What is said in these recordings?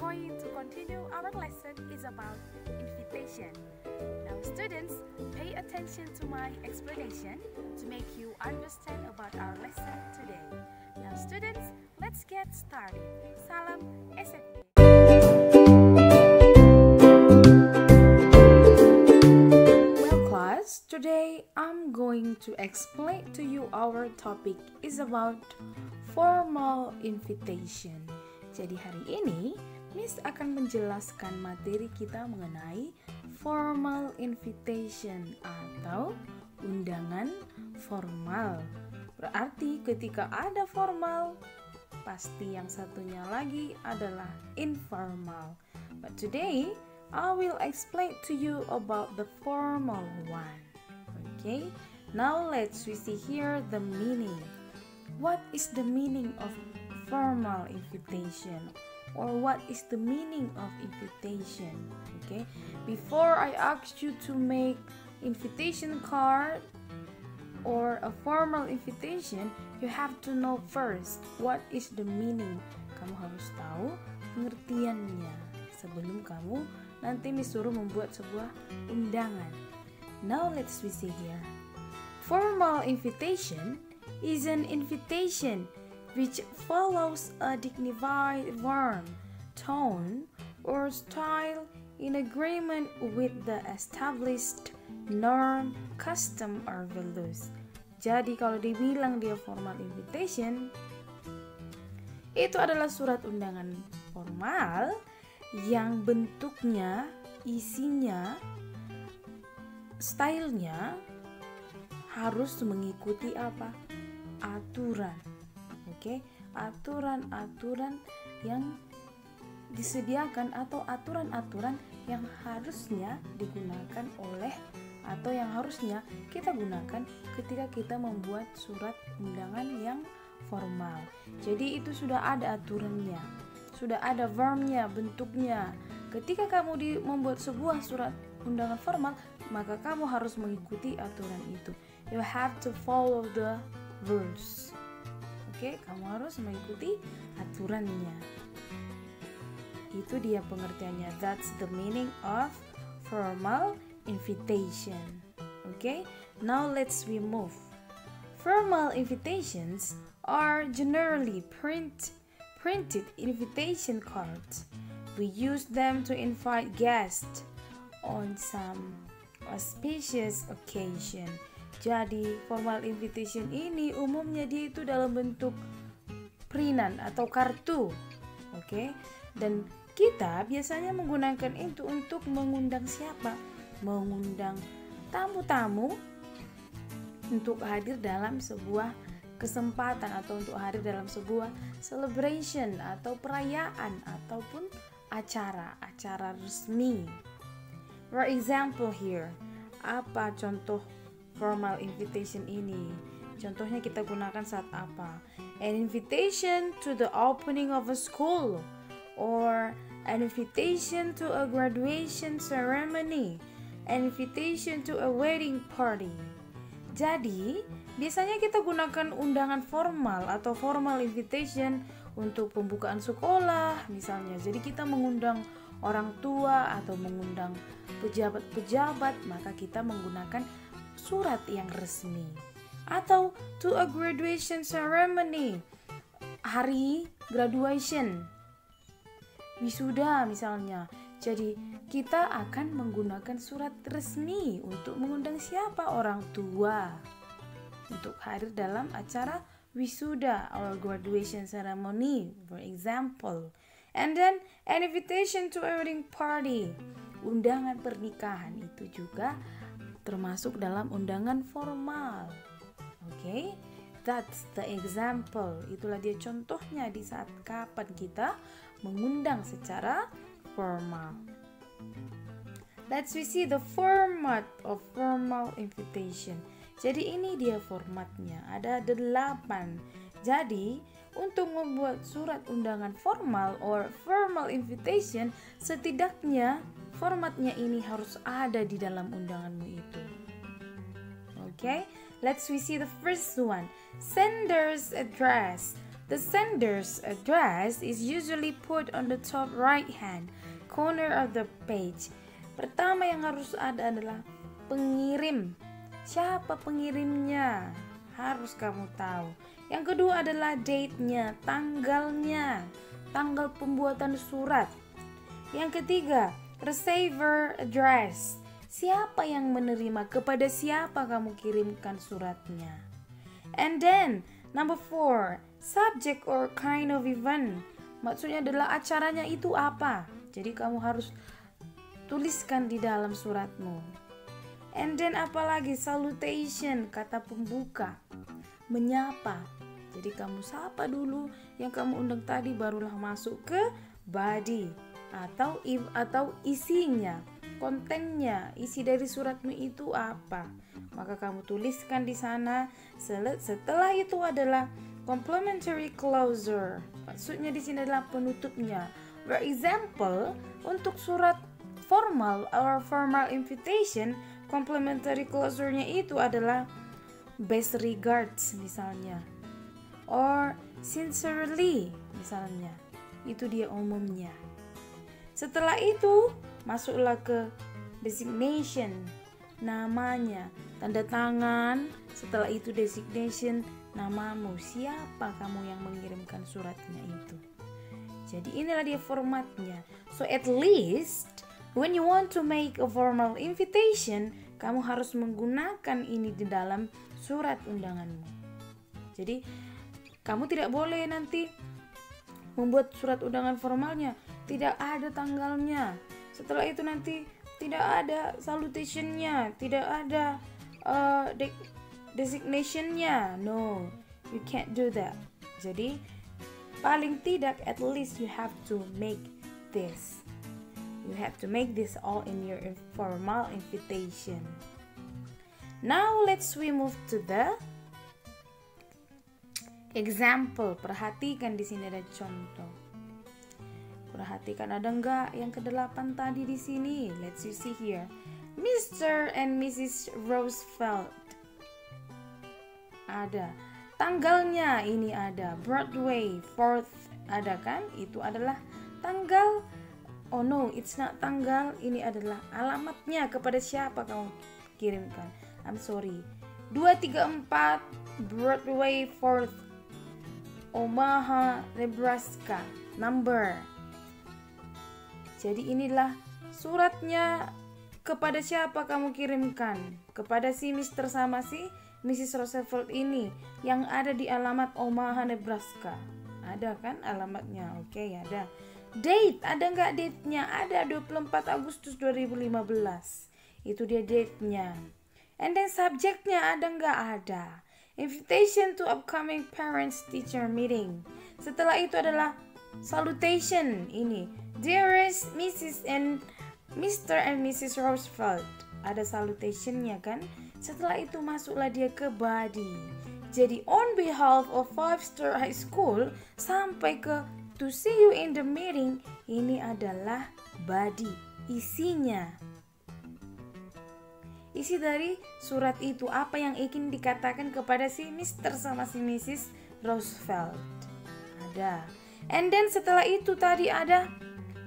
going to continue our lesson is about invitation. Now students, pay attention to my explanation to make you understand about our lesson today. Now students, let's get started. Salam SMP. Well class, today I'm going to explain to you our topic is about formal invitation. Jadi hari ini Miss akan menjelaskan materi kita mengenai formal invitation atau undangan formal. Berarti ketika ada formal, pasti yang satunya lagi adalah informal. But today, I will explain to you about the formal one. Okay, now let's see here the meaning. What is the meaning of formal invitation? Or what is the meaning of invitation? Okay, before I ask you to make invitation card or a formal invitation, you have to know first what is the meaning. Kamu harus tahu pengertiannya sebelum kamu nanti disuruh membuat sebuah undangan. Now let's see here. Formal invitation is an invitation which follows a dignified warm tone or style in agreement with the established norm, custom, or values. Jadi kalau dibilang dia formal invitation, itu adalah surat undangan formal yang bentuknya, isinya, stylenya harus mengikuti apa? Aturan. Oke, aturan-aturan yang disediakan atau aturan-aturan yang harusnya digunakan oleh atau yang harusnya kita gunakan ketika kita membuat surat undangan yang formal. Jadi itu sudah ada aturannya, sudah ada formnya, bentuknya. Ketika kamu membuat sebuah surat undangan formal, maka kamu harus mengikuti aturan itu. You have to follow the rules. Oke, kamu harus mengikuti aturannya. Itu dia pengertiannya. That's the meaning of formal invitation. Okay, now let's move. Formal invitations are generally printed invitation cards. We use them to invite guests on some auspicious occasion. Jadi formal invitation ini umumnya dia itu dalam bentuk printan atau kartu. Oke? Dan kita biasanya menggunakan itu untuk mengundang siapa? Mengundang tamu-tamu untuk hadir dalam sebuah kesempatan atau untuk hadir dalam sebuah celebration atau perayaan ataupun acara resmi. For example here, apa contoh formal invitation ini? Contohnya kita gunakan saat apa? An invitation to the opening of a school, or an invitation to a graduation ceremony, an invitation to a wedding party. Jadi, biasanya kita gunakan undangan formal atau formal invitation untuk pembukaan sekolah misalnya. Jadi kita mengundang orang tua atau mengundang pejabat-pejabat, maka kita menggunakan surat yang resmi. Atau to a graduation ceremony, hari graduation, wisuda misalnya. Jadi kita akan menggunakan surat resmi untuk mengundang siapa? Orang tua untuk hadir dalam acara wisuda or graduation ceremony, for example. And then an invitation to a wedding party, undangan pernikahan itu juga termasuk dalam undangan formal. Okay, that's the example. Itulah dia contohnya di saat kapan kita mengundang secara formal. Let's see the format of formal invitation. Jadi ini dia formatnya, ada 8. Jadi untuk membuat surat undangan formal or formal invitation, setidaknya formatnya ini harus ada di dalam undanganmu itu. Okay, let's see the first one. Sender's address. The sender's address is usually put on the top right-hand corner of the page. Pertama yang harus ada adalah pengirim. Siapa pengirimnya? Harus kamu tahu. Yang kedua adalah date-nya, tanggalnya, tanggal pembuatan surat. Yang ketiga, receiver address. Siapa yang menerima, kepada siapa kamu kirimkan suratnya. And then, number 4, subject or kind of event. Maksudnya adalah acaranya itu apa. Jadi kamu harus tuliskan di dalam suratmu. And then apalagi, salutation, kata pembuka, menyapa. Jadi kamu sapa dulu yang kamu undang tadi, barulah masuk ke body atau isinya, kontennya, isi dari suratmu itu apa. Maka kamu tuliskan di sana. Setelah itu adalah complementary closer. Maksudnya di sini adalah penutupnya. For example, untuk surat formal or formal invitation, complementary closer-nya itu adalah best regards misalnya, or sincerely misalnya. Itu dia umumnya. Setelah itu masuklah ke designation, namanya, tanda tangan. Setelah itu designation, namamu, siapa kamu yang mengirimkan suratnya itu. Jadi inilah dia formatnya. So at least when you want to make a formal invitation, kamu harus menggunakan ini di dalam surat undanganmu. Jadi kamu tidak boleh nanti membuat surat undangan formalnya tidak ada tanggalnya. Setelah itu nanti tidak ada salutationnya, tidak ada designationnya. No, you can't do that. Jadi paling tidak at least you have to make this. You have to make this all in your formal invitation. Now let's move to the example. Perhatikan di sini ada contoh. Perhatikan ada enggak yang ke-8 tadi di sini? Let's see here. Mr. and Mrs. Roosevelt. Ada. Tanggalnya ini ada. Broadway 4th ada kan? Itu adalah tanggal. Oh no, it's not tanggal. Ini adalah alamatnya, kepada siapa kamu kirimkan. I'm sorry. 234 Broadway 4th, Omaha, Nebraska. Number. Jadi inilah suratnya, kepada siapa kamu kirimkan. Kepada si Mr. sama si Mrs. Roosevelt ini yang ada di alamat Omaha, Nebraska. Ada kan alamatnya? Oke, ada. Date, ada nggak date-nya? Ada, 24 Agustus 2015. Itu dia date-nya. And then subject-nya ada nggak? Ada. Invitation to upcoming parents teacher meeting. Setelah itu adalah salutation ini. Dearest Mrs. and Mr. and Mrs. Roosevelt. Ada salutation-nya kan? Setelah itu masuklah dia ke body. Jadi on behalf of Five Star High School sampai ke to see you in the meeting, ini adalah body, isinya. Isi dari surat itu apa yang ingin dikatakan kepada si Mr. sama si Mrs. Roosevelt. Ada. And then setelah itu tadi ada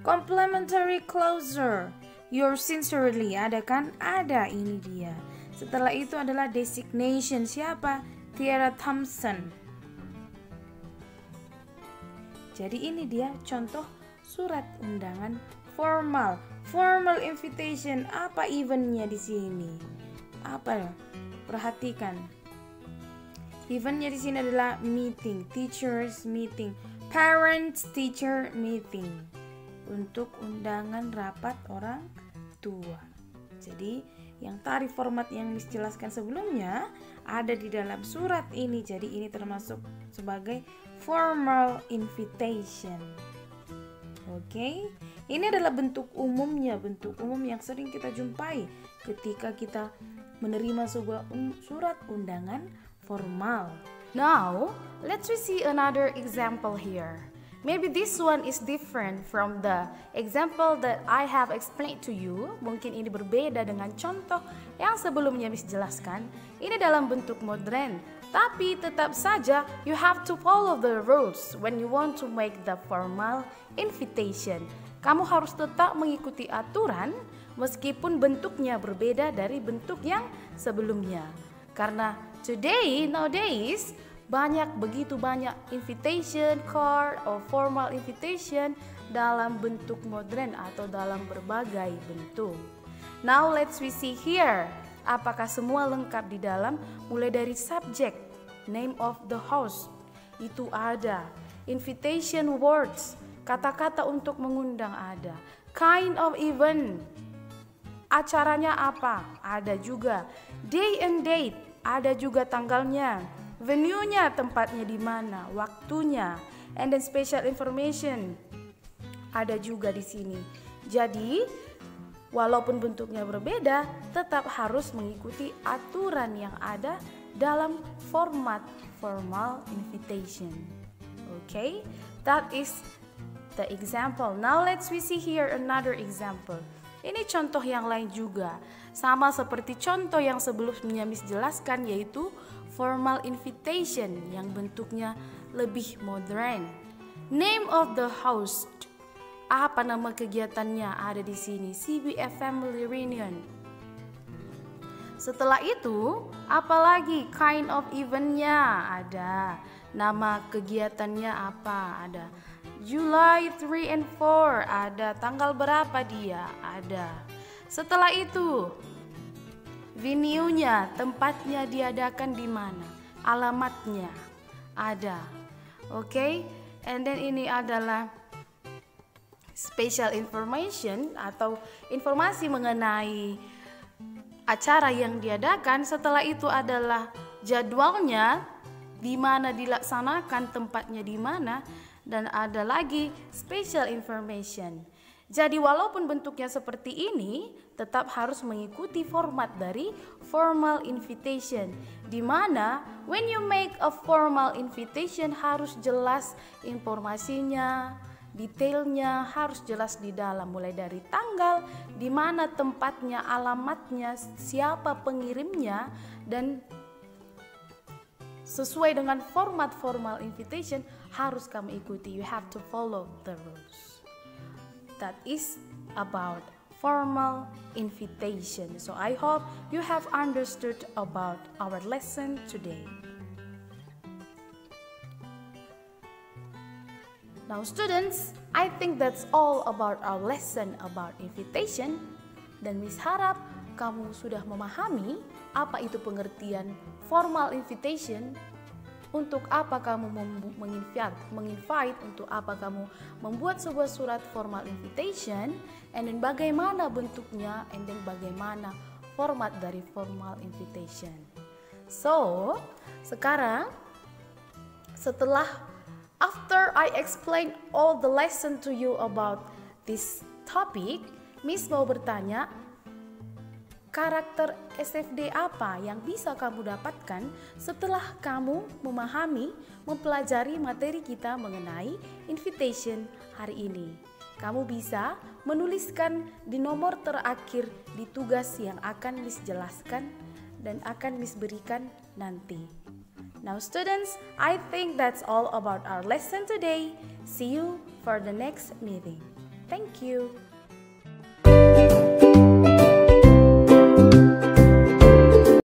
complimentary closer. Yours sincerely, ada kan? Ada, ini dia. Setelah itu adalah designation. Siapa? Tiara Thompson. Jadi ini dia contoh surat undangan formal. Formal invitation, apa eventnya di sini? Apa? Perhatikan. Eventnya di sini adalah meeting, teachers meeting, parents teacher meeting. Untuk undangan rapat orang tua. Jadi yang tadi format yang Miss jelaskan sebelumnya ada di dalam surat ini. Jadi ini termasuk sebagai formal invitation. Oke, ini adalah bentuk umumnya, bentuk umum yang sering kita jumpai ketika kita menerima sebuah surat undangan formal. Now, let's see another example here. Maybe this one is different from the example that I have explained to you. Mungkin ini berbeda dengan contoh yang sebelumnya Miss jelaskan. Ini dalam bentuk modern. Tapi tetap saja you have to follow the rules when you want to make the formal invitation. Kamu harus tetap mengikuti aturan meskipun bentuknya berbeda dari bentuk yang sebelumnya. Karena nowadays begitu banyak invitation card or formal invitation dalam bentuk modern atau dalam berbagai bentuk. Now let's we see here. Apakah semua lengkap di dalam? Mulai dari subject, name of the host, itu ada. Invitation words, kata-kata untuk mengundang ada. Kind of event, acaranya apa? Ada juga. Day and date, ada juga tanggalnya. Venue-nya, tempatnya di mana, waktunya. And then special information, ada juga di sini. Jadi, walaupun bentuknya berbeda, tetap harus mengikuti aturan yang ada dalam format formal invitation. Okay, that is the example. Now let's we see here another example. Ini contoh yang lain juga, sama seperti contoh yang sebelumnya Miss jelaskan, yaitu formal invitation yang bentuknya lebih modern. Name of the host. Apa nama kegiatannya? Ada di sini, CBF Family Reunion. Setelah itu, apalagi kind of eventnya ada. Nama kegiatannya apa? Ada. July 3 and 4, ada. Tanggal berapa dia? Ada. Setelah itu, venue-nya, tempatnya diadakan di mana? Alamatnya ada. Okay? And then ini adalah special information atau informasi mengenai acara yang diadakan. Setelah itu adalah jadwalnya, di mana dilaksanakan, tempatnya di mana, dan ada lagi special information. Jadi walaupun bentuknya seperti ini, tetap harus mengikuti format dari formal invitation, di mana when you make a formal invitation harus jelas informasinya, detailnya harus jelas di dalam, mulai dari tanggal, di mana tempatnya, alamatnya, siapa pengirimnya, dan sesuai dengan format formal invitation harus kamu ikuti. You have to follow the rules. That is about formal invitation. So I hope you have understood about our lesson today. Now students, I think that's all about our lesson about invitation. Dan Miss harap kamu sudah memahami apa itu pengertian formal invitation, untuk apa kamu menginvite, untuk apa kamu membuat sebuah surat formal invitation, and then bagaimana bentuknya, and then bagaimana format dari formal invitation. So, sekarang after I explain all the lesson to you about this topic, Miss mau bertanya, karakter SFD apa yang bisa kamu dapatkan setelah kamu mempelajari materi kita mengenai invitation hari ini? Kamu bisa menuliskan di nomor terakhir di tugas yang akan Miss jelaskan dan akan Miss berikan nanti. Now students, I think that's all about our lesson today. See you for the next meeting. Thank you.